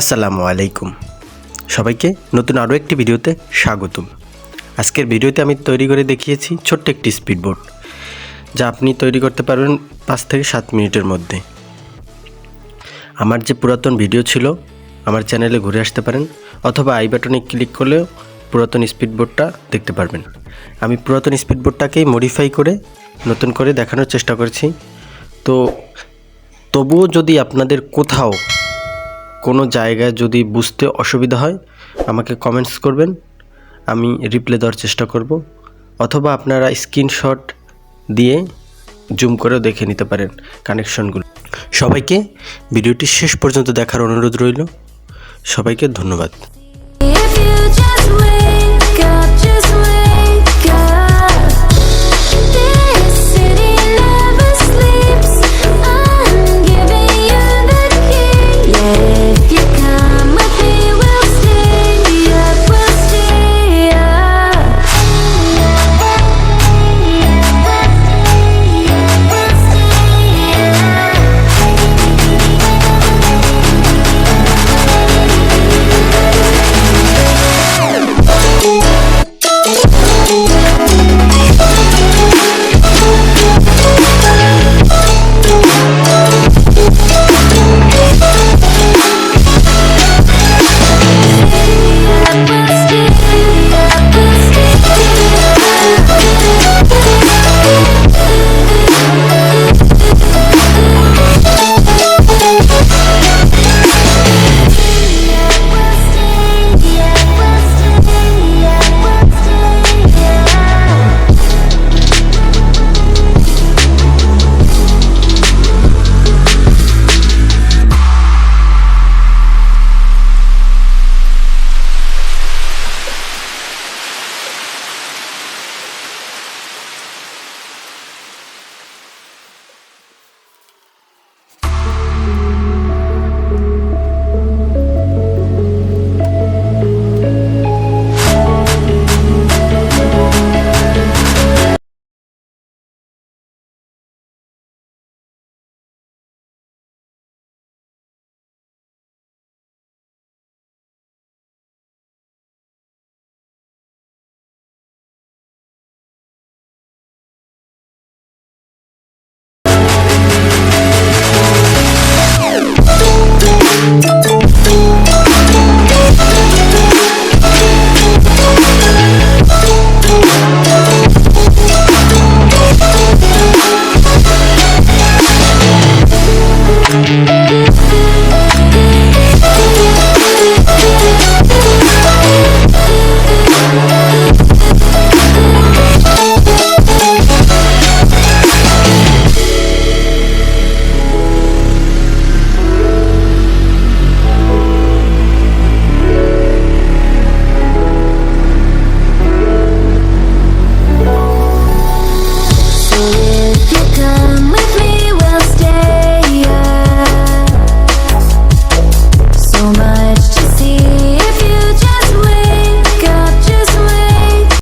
আসসালামু আলাইকুম সবাইকে নতুন আরও একটি ভিডিওতে স্বাগতম। আজকের ভিডিওতে আমি তৈরি করে দেখিয়েছি ছোট্ট একটি স্পিডবোট, যা আপনি তৈরি করতে পারবেন 5 থেকে 7 মিনিটের মধ্যে। আমার যে পুরাতন ভিডিও ছিল আমার চ্যানেলে ঘুরে আসতে পারেন, অথবা আই বাটনে ক্লিক করলেও পুরাতন স্পিডবোটটা দেখতে পারবেন। আমি পুরাতন স্পিডবোটটাকেই মডিফাই করে নতুন করে দেখানোর চেষ্টা করছি। তবুও যদি আপনাদের কোথাও কোনো জায়গায় যদি বুঝতে অসুবিধা হয় আমাকে কমেন্টস করবেন, আমি রিপ্লাই দেওয়ার চেষ্টা করব, অথবা আপনারা স্ক্রিনশট দিয়ে জুম করেও দেখে নিতে পারেন কানেকশনগুলো। সবাইকে ভিডিওটি শেষ পর্যন্ত দেখার অনুরোধ রইল। সবাইকে ধন্যবাদ।